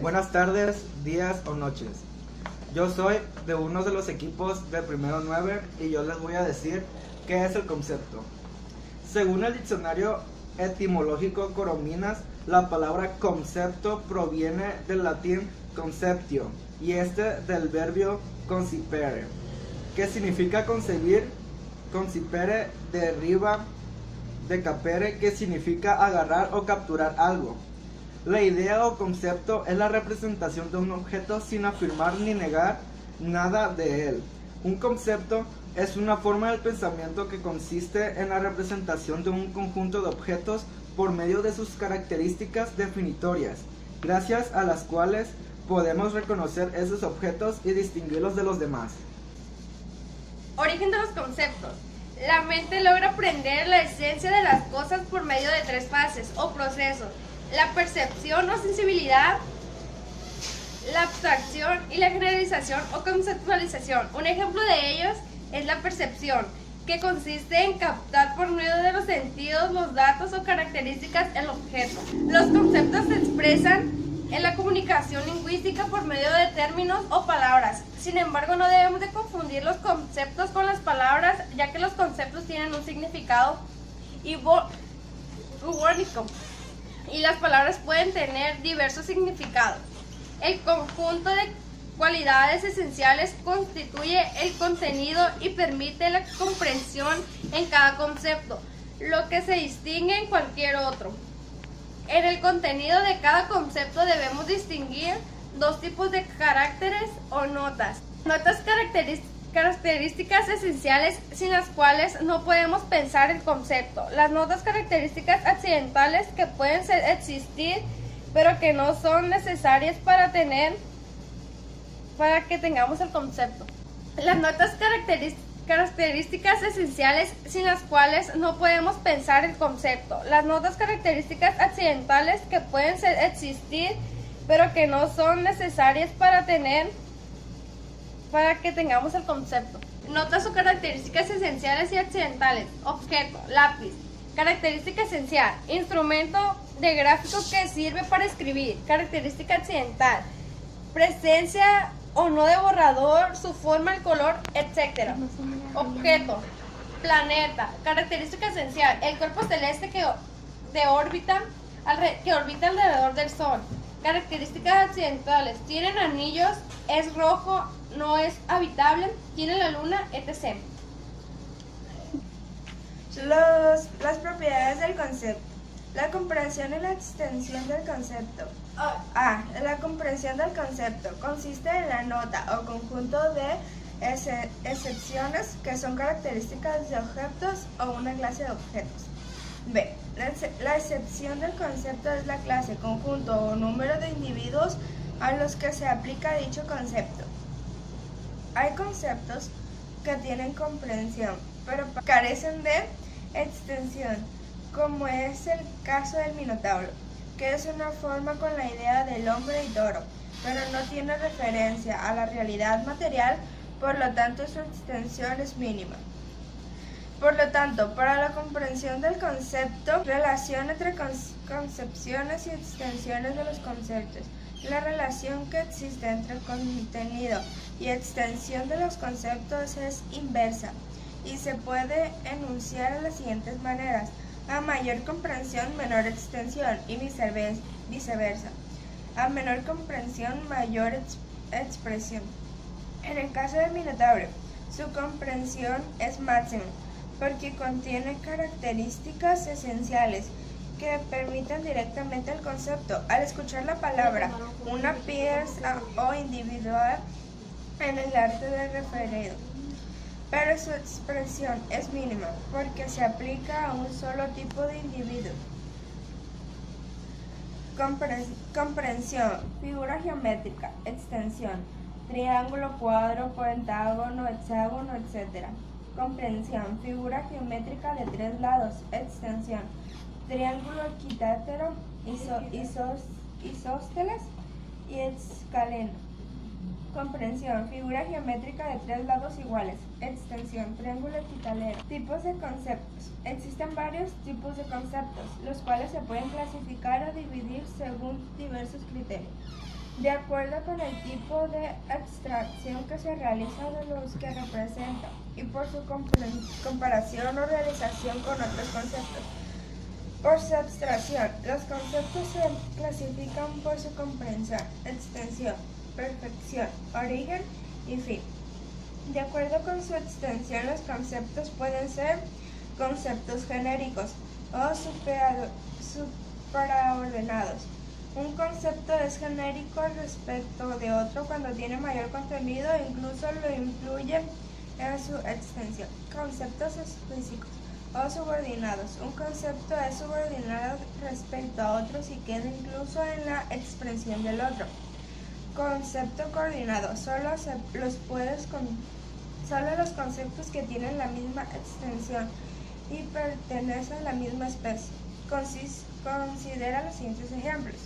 Buenas tardes, días o noches. Yo soy de uno de los equipos de primero 9 y yo les voy a decir qué es el concepto. Según el diccionario etimológico Corominas, la palabra concepto proviene del latín conceptio y del verbio concipere, que significa concebir. Concipere deriva de capere, que significa agarrar o capturar algo. La idea o concepto es la representación de un objeto sin afirmar ni negar nada de él. Un concepto es una forma del pensamiento que consiste en la representación de un conjunto de objetos por medio de sus características definitorias, gracias a las cuales podemos reconocer esos objetos y distinguirlos de los demás. Origen de los conceptos. La mente logra aprender la esencia de las cosas por medio de tres fases o procesos: la percepción o sensibilidad, la abstracción y la generalización o conceptualización. Un ejemplo de ellos es la percepción, que consiste en captar por medio de los sentidos los datos o características del objeto. Los conceptos se expresan en la comunicación lingüística por medio de términos o palabras. Sin embargo, no debemos de confundir los conceptos con las palabras, ya que los conceptos tienen un significado simbólico y las palabras pueden tener diversos significados. El conjunto de cualidades esenciales constituye el contenido y permite la comprensión en cada concepto, lo que se distingue en cualquier otro. En el contenido de cada concepto debemos distinguir dos tipos de caracteres o notas. Notas características esenciales sin las cuales no podemos pensar el concepto. Las notas características accidentales que pueden existir pero que no son necesarias para que tengamos el concepto. Las notas características esenciales sin las cuales no podemos pensar el concepto. Las notas características accidentales que pueden existir pero que no son necesarias para que tengamos el concepto. Notas o características esenciales y accidentales. Objeto: lápiz. Característica esencial: instrumento de gráfico que sirve para escribir. Característica accidental: presencia o no de borrador, su forma, el color, etc. Objeto: planeta. Característica esencial: el cuerpo celeste que orbita alrededor del Sol. Características accidentales: tienen anillos, es rojo, no es habitable, tiene la luna, etc. Las propiedades del concepto. La comprensión y la extensión del concepto. A. La comprensión del concepto consiste en la nota o conjunto de excepciones que son características de objetos o una clase de objetos. B. La excepción del concepto es la clase, conjunto o número de individuos a los que se aplica dicho concepto. Hay conceptos que tienen comprensión, pero carecen de extensión, como es el caso del Minotauro, que es una forma con la idea del hombre y toro, pero no tiene referencia a la realidad material, por lo tanto su extensión es mínima. Por lo tanto, para la comprensión del concepto, relación entre concepciones y extensiones de los conceptos. La relación que existe entre contenido y extensión de los conceptos es inversa y se puede enunciar de las siguientes maneras: a mayor comprensión, menor extensión, y viceversa. A menor comprensión, mayor expresión. En el caso del Minotauro, su comprensión es máxima, porque contiene características esenciales que permiten directamente el concepto. Al escuchar la palabra, una pieza o individual en el arte del referido, pero su expresión es mínima, porque se aplica a un solo tipo de individuo. Comprensión: figura geométrica, extensión: triángulo, cuadro, pentágono, hexágono, etc. Comprensión: figura geométrica de tres lados, extensión: triángulo, equilátero, isósceles y escaleno. Comprensión: figura geométrica de tres lados iguales, extensión: triángulo equitalero. Tipos de conceptos. Existen varios tipos de conceptos, los cuales se pueden clasificar o dividir según diversos criterios. de acuerdo con el tipo de abstracción que se realiza de los que representa y por su comparación o realización con otros conceptos. Por su abstracción, los conceptos se clasifican por su comprensión, extensión, perfección, origen y fin. De acuerdo con su extensión, los conceptos pueden ser conceptos genéricos o supraordenados. Un concepto es genérico respecto de otro cuando tiene mayor contenido e incluso lo influye en su extensión. Conceptos específicos o subordinados. Un concepto es subordinado respecto a otro si queda incluso en la expresión del otro. Concepto coordinado. Solo los conceptos que tienen la misma extensión y pertenecen a la misma especie. Considera los siguientes ejemplos.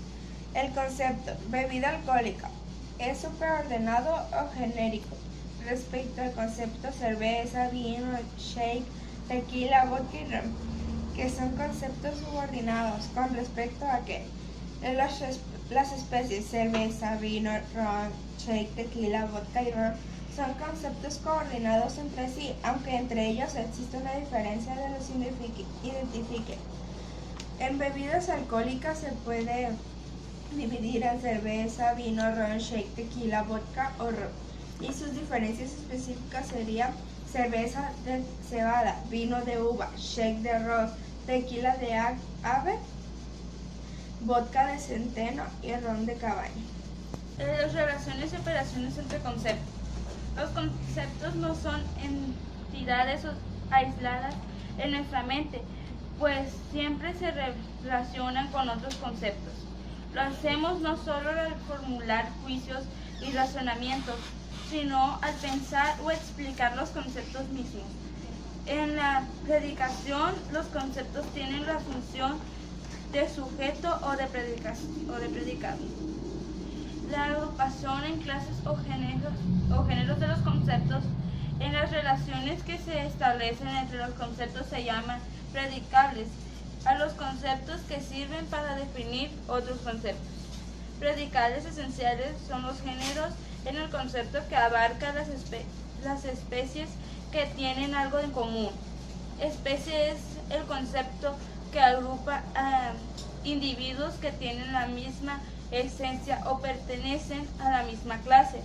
El concepto bebida alcohólica es superordenado o genérico respecto al concepto cerveza, vino, shake, tequila, vodka y ron, que son conceptos subordinados con respecto a que las especies cerveza, vino, ron, shake, tequila, vodka y ron son conceptos coordinados entre sí, aunque entre ellos existe una diferencia que los identifique. En bebidas alcohólicas se puede dividir en cerveza, vino, ron, shake, tequila, vodka o ron. Y sus diferencias específicas serían cerveza de cebada, vino de uva, shake de arroz, tequila de ave, vodka de centeno y ron de cabaña. Las relaciones y operaciones entre conceptos. Los conceptos no son entidades aisladas en nuestra mente, pues siempre se relacionan con otros conceptos. Lo hacemos no solo al formular juicios y razonamientos, sino al pensar o explicar los conceptos mismos. En la predicación, los conceptos tienen la función de sujeto o de predicado. La agrupación en clases o géneros de los conceptos en las relaciones que se establecen entre los conceptos se llaman predicables a los conceptos que sirven para definir otros conceptos. Predicables esenciales son los géneros en el concepto que abarca las especies que tienen algo en común. Especie es el concepto que agrupa a individuos que tienen la misma esencia o pertenecen a la misma clase.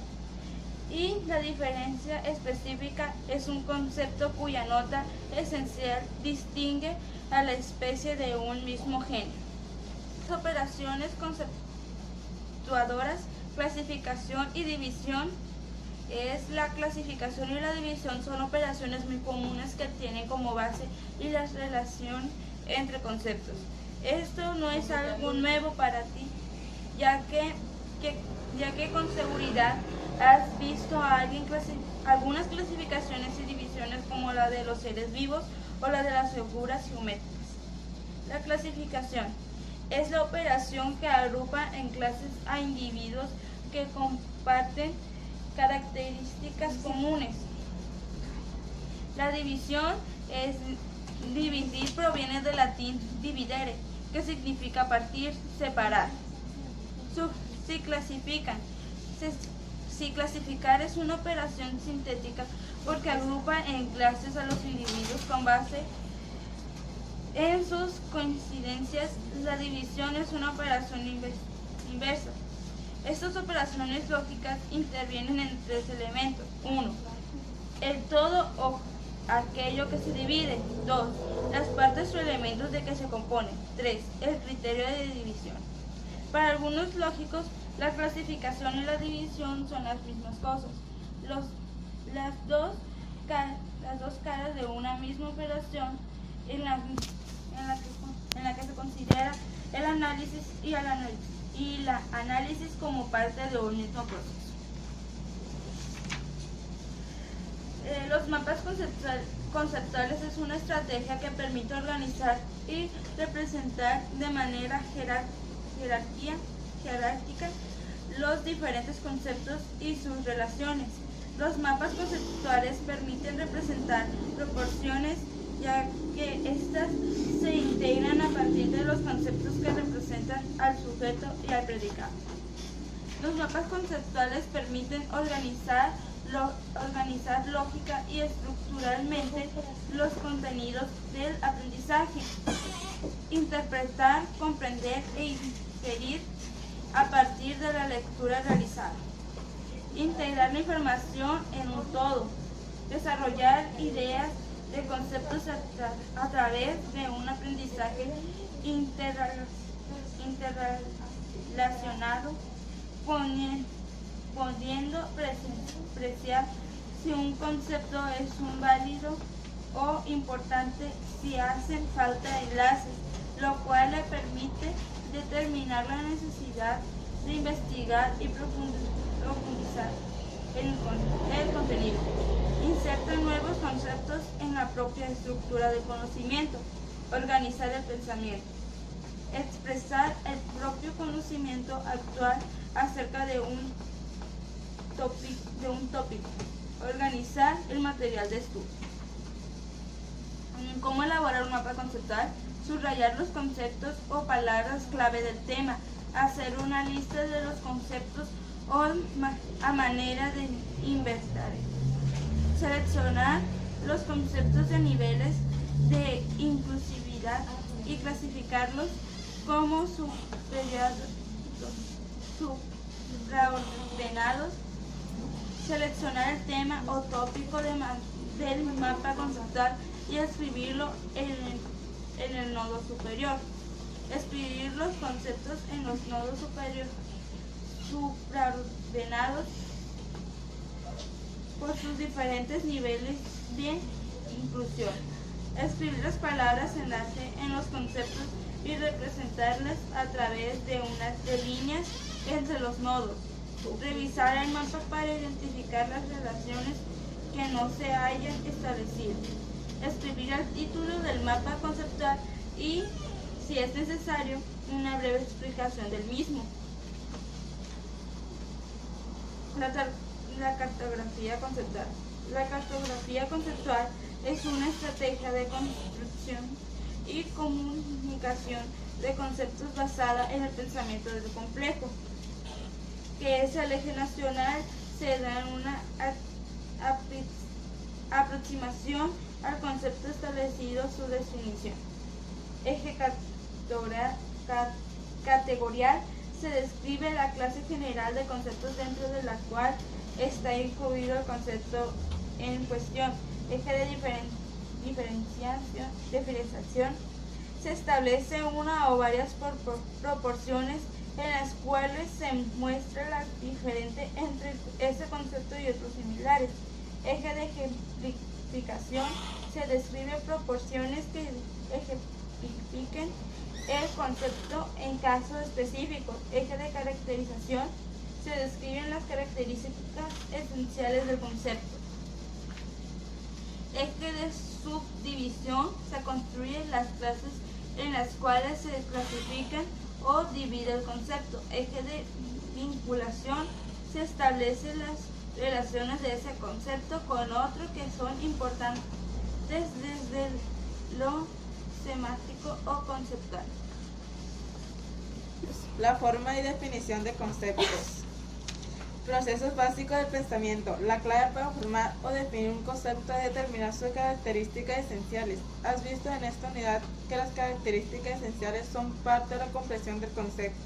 Y la diferencia específica es un concepto cuya nota esencial distingue a la especie de un mismo género. Las operaciones conceptuadoras, clasificación y división. La clasificación y la división son operaciones muy comunes que tienen como base y la relación entre conceptos. Esto no es algo nuevo para ti, ya que con seguridad has visto a algunas clasificaciones y divisiones como la de los seres vivos o la de las figuras geométricas. La clasificación es la operación que agrupa en clases a individuos que comparten características comunes. La división es dividir, proviene del latín dividere, que significa partir, separar. Si clasificar es una operación sintética porque agrupa en clases a los individuos con base en sus coincidencias. La división es una operación inversa. Estas operaciones lógicas intervienen en tres elementos. 1. El todo o aquello que se divide. 2. Las partes o elementos de que se compone. 3. El criterio de división. Para algunos lógicos, la clasificación y la división son las mismas cosas. Las dos caras de una misma operación en la que se considera el análisis y la análisis como parte de un mismo proceso. Los mapas conceptuales es una estrategia que permite organizar y representar de manera jerárquica los diferentes conceptos y sus relaciones. Los mapas conceptuales permiten representar proporciones, ya que éstas se integran a partir de los conceptos que representan al sujeto y al predicado. Los mapas conceptuales permiten organizar lógica y estructuralmente los contenidos del aprendizaje, interpretar, comprender e inferir a partir de la lectura realizada, integrar la información en un todo, desarrollar ideas de conceptos a través de un aprendizaje interrelacionado, pudiendo apreciar si un concepto es un válido o importante si hacen falta enlaces, lo cual le permite determinar la necesidad de investigar y profundizar en el contenido. Inserta nuevos conceptos en la propia estructura del conocimiento. Organizar el pensamiento. Expresar el propio conocimiento actual acerca de un tópico. Organizar el material de estudio. ¿Cómo elaborar un mapa conceptual? Subrayar los conceptos o palabras clave del tema. Hacer una lista de los conceptos o a manera de inventario. Seleccionar los conceptos de niveles de inclusividad y clasificarlos como supraordenados. Seleccionar el tema o tópico del mapa conceptual y escribirlo en el nodo superior. Escribir los conceptos en los nodos superiores supraordenados por sus diferentes niveles de inclusión. Escribir las palabras enlace en los conceptos y representarlas a través de líneas entre los nodos. Revisar el mapa para identificar las relaciones que no se hayan establecido. Escribir el título del mapa conceptual y, si es necesario, una breve explicación del mismo. La cartografía conceptual. La cartografía conceptual es una estrategia de construcción y comunicación de conceptos basada en el pensamiento de lo complejo, que es el eje nacional, se da una aproximación al concepto establecido su definición. Eje categorial se describe la clase general de conceptos dentro de la cual está incluido el concepto en cuestión. Eje de diferenciación se establece una o varias proporciones en las cuales se muestra la diferencia entre ese concepto y otros similares. Eje de ejemplificación se describe proporciones que ejemplifiquen el concepto en casos específicos. Eje de caracterización se describen las características esenciales del concepto. Eje de subdivisión se construyen las clases en las cuales se clasifican o divide el concepto. Eje de vinculación se establecen las relaciones de ese concepto con otro que son importantes desde lo semántico o conceptual. La forma y definición de conceptos. Procesos básicos del pensamiento. La clave para formar o definir un concepto es determinar sus características esenciales. Has visto en esta unidad que las características esenciales son parte de la comprensión del concepto.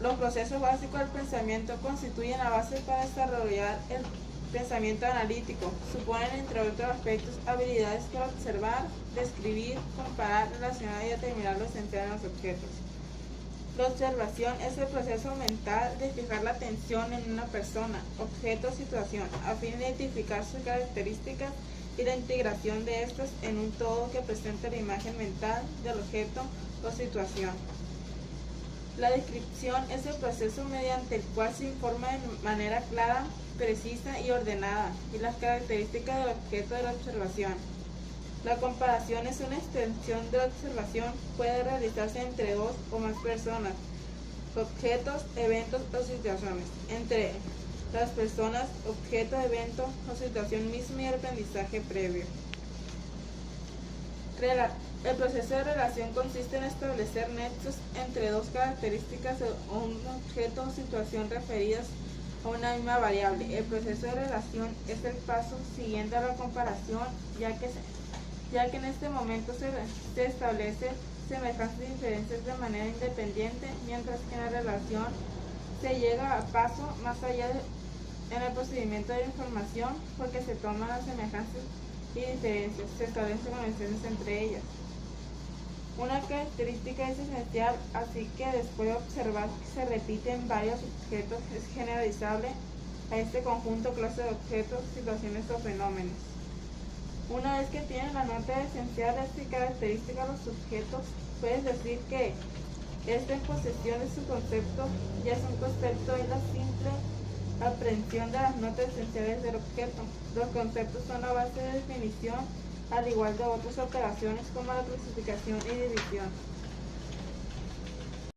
Los procesos básicos del pensamiento constituyen la base para desarrollar el pensamiento analítico. Suponen, entre otros aspectos, habilidades para observar, describir, comparar, relacionar y determinar lo esencial en los objetos. La observación es el proceso mental de fijar la atención en una persona, objeto o situación, a fin de identificar sus características y la integración de estas en un todo que presente la imagen mental del objeto o situación. La descripción es el proceso mediante el cual se informa de manera clara, precisa y ordenada y las características del objeto de la observación. La comparación es una extensión de la observación, puede realizarse entre dos o más personas, objetos, eventos o situaciones, entre las personas, objeto, evento o situación misma y el aprendizaje previo. El proceso de relación consiste en establecer nexos entre dos características o un objeto o situación referidas a una misma variable. El proceso de relación es el paso siguiente a la comparación, ya que en este momento se establecen semejanzas y diferencias de manera independiente, mientras que en la relación se llega a paso más allá en el procedimiento de información, porque se toman las semejanzas y diferencias, se establecen conexiones entre ellas. Una característica es esencial, así que después de observar que se repiten varios objetos, es generalizable a este conjunto, clase de objetos, situaciones o fenómenos. Una vez que tienen la nota esencial de esta característica los objetos, puedes decir que esta en posesión de su concepto ya es un concepto, es la simple aprehensión de las notas esenciales del objeto. Los conceptos son la base de definición, al igual de otras operaciones como la clasificación y división.